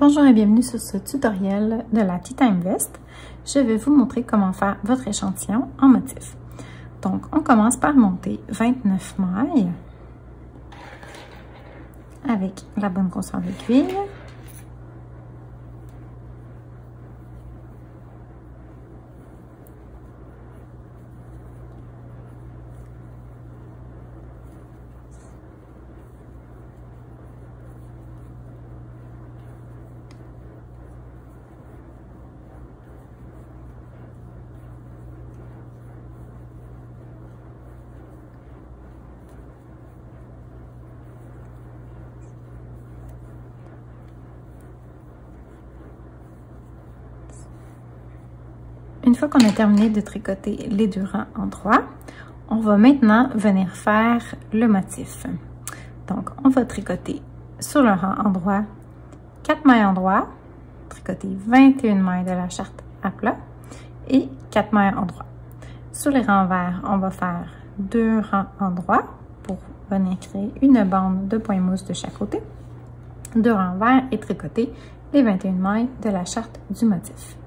Bonjour et bienvenue sur ce tutoriel de la Tea Time Vest. Je vais vous montrer comment faire votre échantillon en motif. Donc, on commence par monter 29 mailles avec la bonne grosseur d'aiguille. Une fois qu'on a terminé de tricoter les deux rangs en droit, on va maintenant venir faire le motif. Donc, on va tricoter sur le rang en droit 4 mailles en droit, tricoter 21 mailles de la charte à plat et 4 mailles en droit. Sur les rangs verts, on va faire 2 rangs en droit pour venir créer une bande de point mousse de chaque côté, 2 rangs verts et tricoter les 21 mailles de la charte du motif.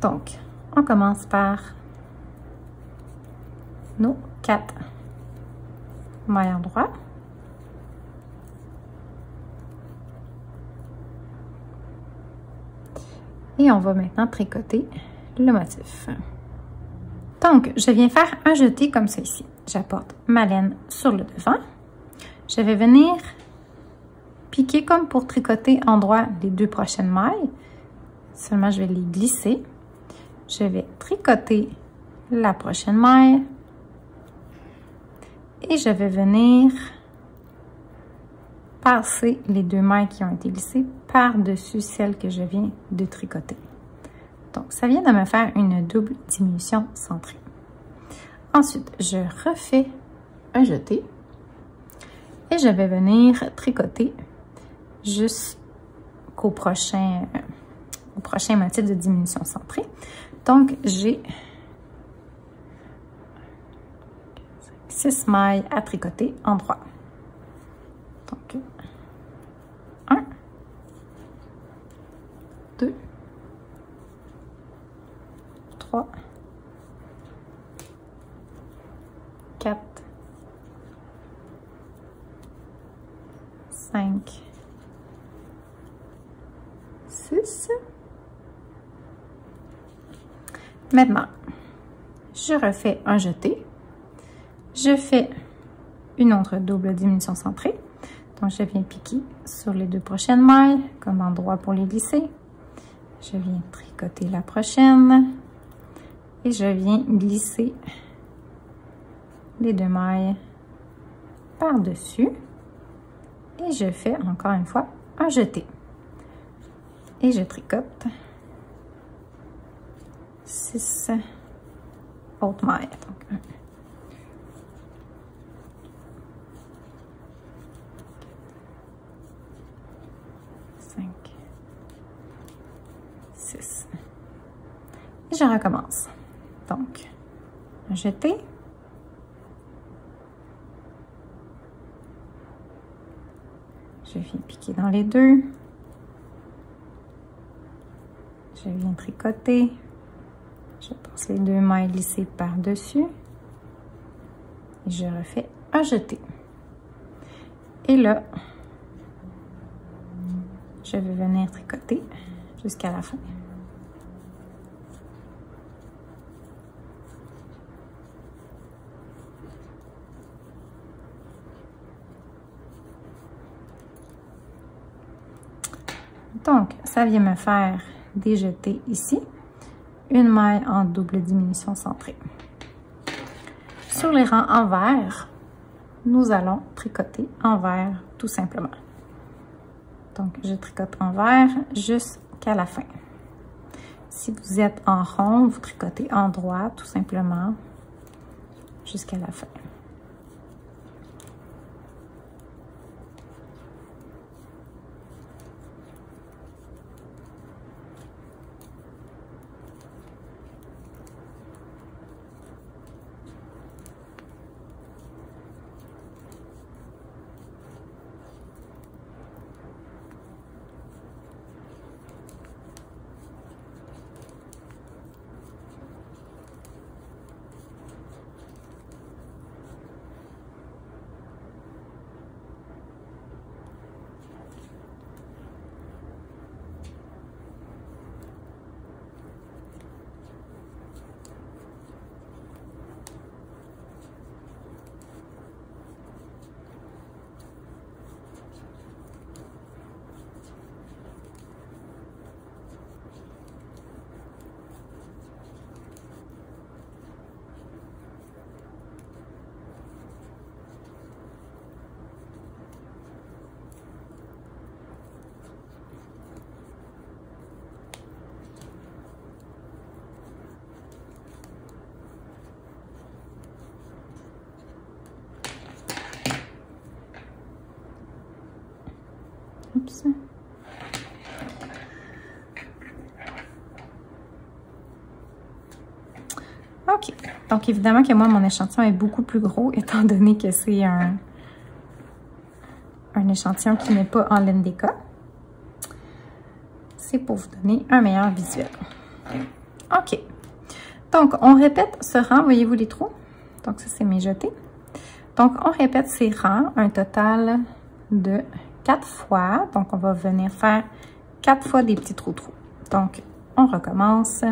Donc, on commence par nos 4 mailles en droit. Et on va maintenant tricoter le motif. Donc, je viens faire un jeté comme ceci. J'apporte ma laine sur le devant. Je vais venir piquer comme pour tricoter en droit les 2 prochaines mailles. Seulement, je vais les glisser. Je vais tricoter la prochaine maille et je vais venir passer les 2 mailles qui ont été glissées par-dessus celles que je viens de tricoter. Donc, ça vient de me faire une double diminution centrée. Ensuite, je refais un jeté et je vais venir tricoter jusqu'au prochain motif de diminution centrée. Donc, j'ai 6 mailles à tricoter en droit. Donc, 1, 2, 3, 4, 5, 6. Maintenant, je refais un jeté. Je fais une autre double diminution centrée. Donc, je viens piquer sur les 2 prochaines mailles, comme endroit pour les glisser. Je viens tricoter la prochaine. Et je viens glisser les 2 mailles par-dessus. Et je fais encore une fois un jeté. Et je tricote 6 autres mailles. Donc, 1, 5, 6. Et je recommence. Donc, un jeté. Je viens piquer dans les 2. Je viens tricoter. Je passe les 2 mailles glissées par-dessus. Et je refais un jeté. Et là, je vais venir tricoter jusqu'à la fin. Donc, ça vient me faire des jetés ici. Une maille en double diminution centrée. Sur les rangs en vert, nous allons tricoter en vert tout simplement. Donc, je tricote en vert jusqu'à la fin. Si vous êtes en rond, vous tricotez en droit tout simplement jusqu'à la fin. Oups. OK. Donc, évidemment que moi, mon échantillon est beaucoup plus gros, étant donné que c'est un échantillon qui n'est pas en laine d'éca. C'est pour vous donner un meilleur visuel. OK. Donc, on répète ce rang. Voyez-vous les trous? Donc, ça, c'est mes jetés. Donc, on répète ces rangs, un total de 4 fois. Donc, on va venir faire 4 fois des petits trous. Donc, on recommence.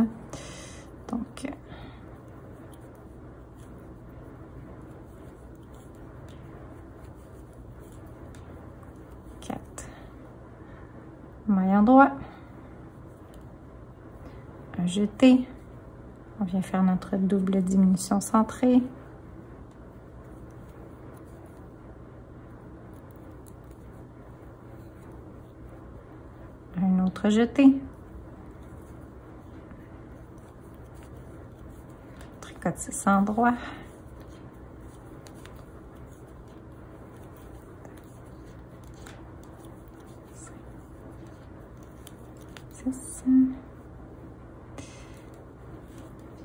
Donc, maille endroit, un jeté, on vient faire notre double diminution centrée, un autre jeté, tricote 6 endroits,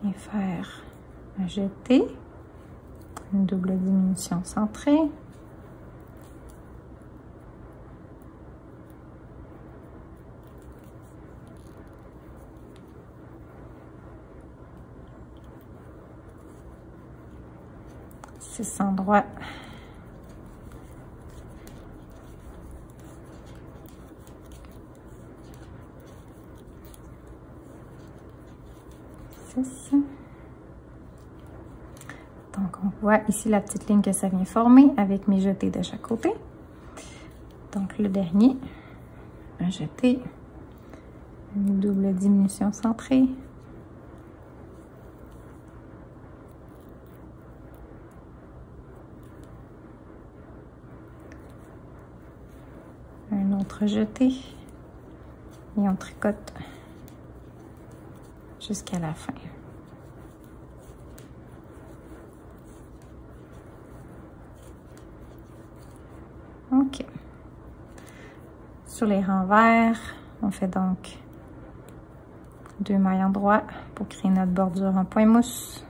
viens faire un jeté, une double diminution centrée, six endroits, donc on voit ici la petite ligne que ça vient former avec mes jetés de chaque côté. Donc le dernier, un jeté, une double diminution centrée, un autre jeté et on tricote jusqu'à la fin. OK. Sur les renvers, on fait donc 2 mailles endroits pour créer notre bordure en point mousse.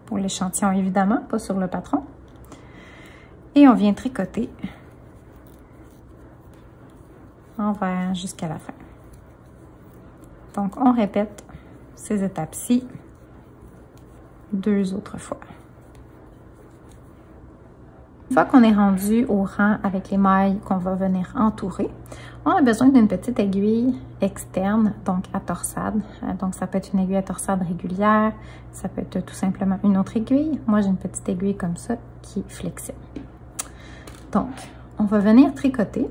Pour l'échantillon, évidemment, pas sur le patron. Et on vient tricoter envers jusqu'à la fin. Donc, on répète ces étapes-ci 2 autres fois. Une fois qu'on est rendu au rang avec les mailles qu'on va venir entourer, on a besoin d'une petite aiguille externe, donc à torsade. Donc, ça peut être une aiguille à torsade régulière, ça peut être tout simplement une autre aiguille. Moi, j'ai une petite aiguille comme ça qui est flexible. Donc, on va venir tricoter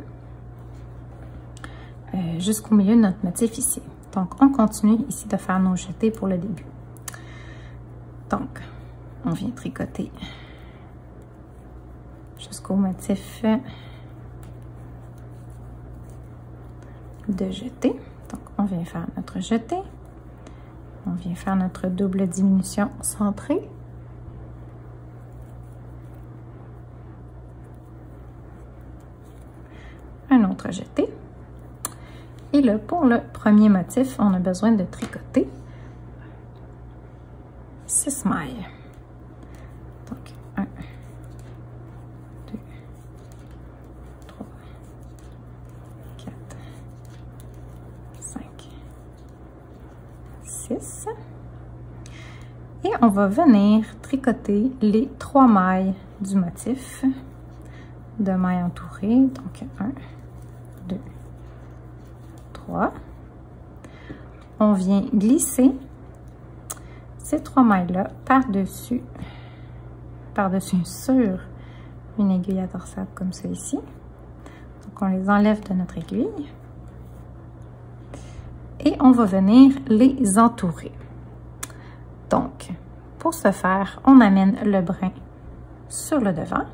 jusqu'au milieu de notre motif ici. Donc, on continue ici de faire nos jetés pour le début. Donc, on vient tricoter jusqu'au motif de jeté. Donc, on vient faire notre jeté. On vient faire notre double diminution centrée. Un autre jeté. Et là, pour le premier motif, on a besoin de tricoter 6 mailles. Donc, 1, 2, 3, 4, 5, 6. Et on va venir tricoter les 3 mailles du motif de mailles entourées. Donc, 1, 2, 3. On vient glisser ces 3 mailles-là par-dessus sur une aiguille à torsade comme ça ici. Donc, on les enlève de notre aiguille. Et on va venir les entourer. Donc, pour ce faire, on amène le brin sur le devant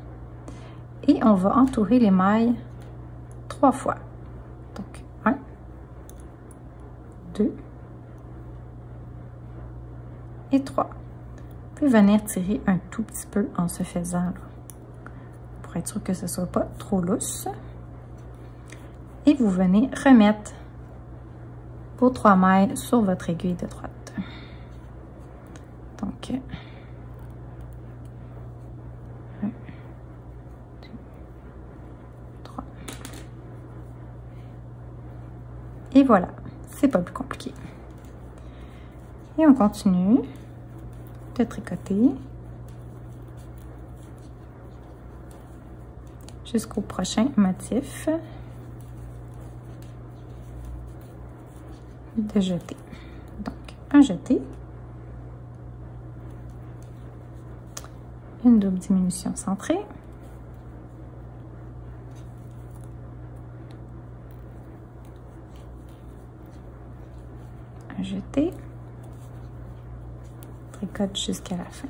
et on va entourer les mailles 3 fois. Donc, 1, 2 et 3. Puis venir tirer un tout petit peu en se faisant là, pour pour être sûr que ce ne soit pas trop lousse. Et vous venez remettre vos 3 mailles sur votre aiguille de droite. Donc, 1, 2, 3. Et voilà, c'est pas plus compliqué. Et on continue de tricoter jusqu'au prochain motif de jeté. Donc, un jeté, une double diminution centrée, un jeté, tricote jusqu'à la fin.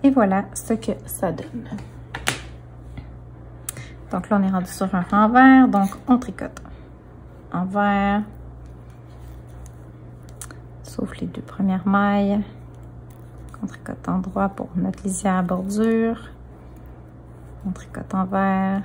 Et voilà ce que ça donne. Donc là, on est rendu sur un renvers, donc on tricote envers, sauf les 2 premières mailles, on tricote endroit pour notre lisière bordure, on tricote envers,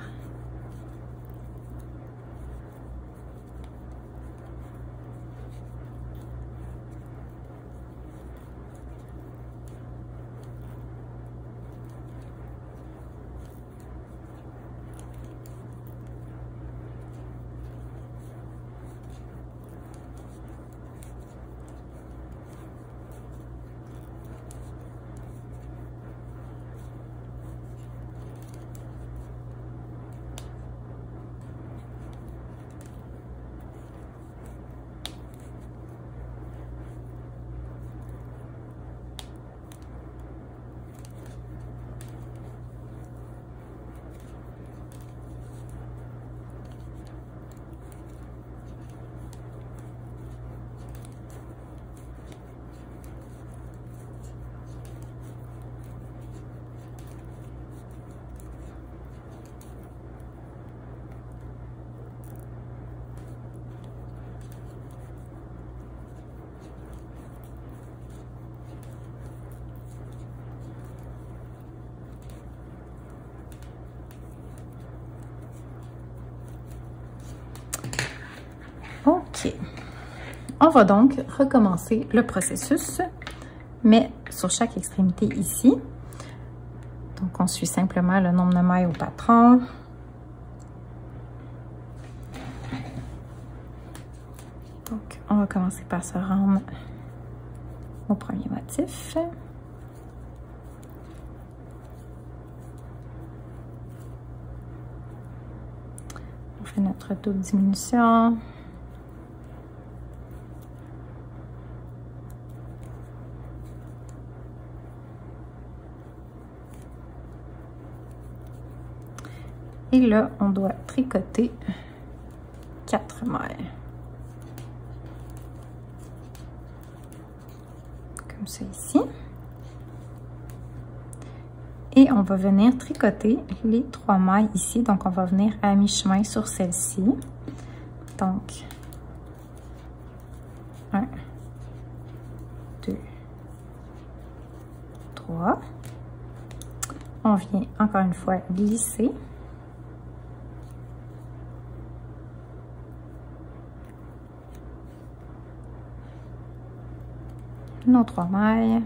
OK. On va donc recommencer le processus, mais sur chaque extrémité ici. Donc, on suit simplement le nombre de mailles au patron. Donc, on va commencer par se rendre au premier motif. On fait notre double diminution. Et là, on doit tricoter 4 mailles. Comme ça ici. Et on va venir tricoter les 3 mailles ici. Donc, on va venir à mi-chemin sur celle-ci. Donc, 1, 2, 3. On vient encore une fois glisser. Nos 3 mailles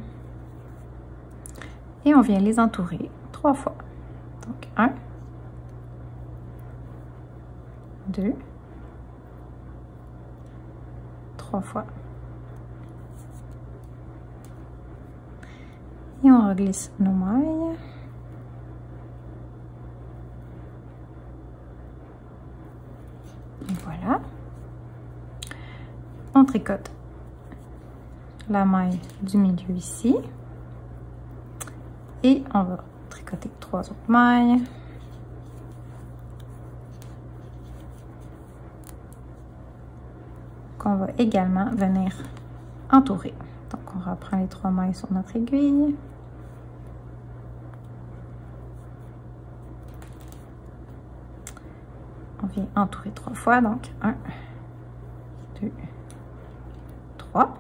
et on vient les entourer 3 fois. Donc 1, 2, 3 fois. Et on reglisse nos mailles. Et voilà. On tricote la maille du milieu ici et on va tricoter 3 autres mailles qu'on va également venir entourer. Donc on reprend les 3 mailles sur notre aiguille. vient entourer 3 fois, donc 1, 2, 3.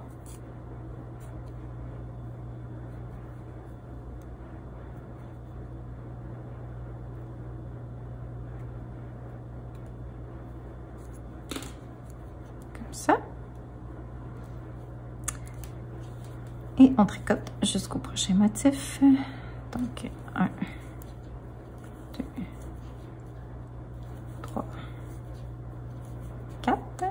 Comme ça. Et on tricote jusqu'au prochain motif. Donc 1, 2, 3, 4.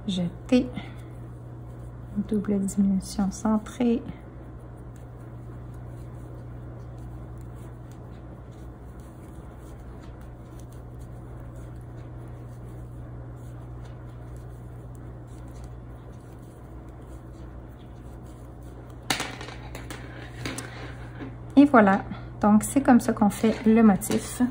Jeter. Double diminution centrée. Et voilà, donc c'est comme ça qu'on fait le motif.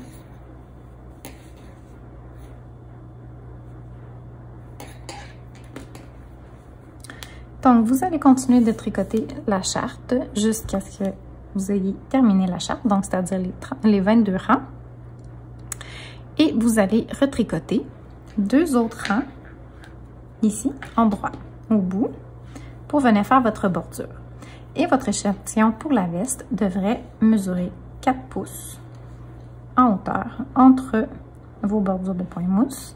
Donc vous allez continuer de tricoter la charte jusqu'à ce que vous ayez terminé la charte, donc c'est-à-dire les 22 rangs. Et vous allez retricoter 2 autres rangs ici, en droit, au bout, pour venir faire votre bordure. Et votre échantillon pour la veste devrait mesurer 4 pouces en hauteur entre vos bordures de point mousse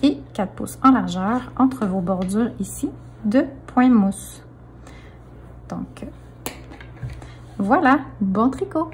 et 4 pouces en largeur entre vos bordures ici de point mousse. Donc, voilà, bon tricot!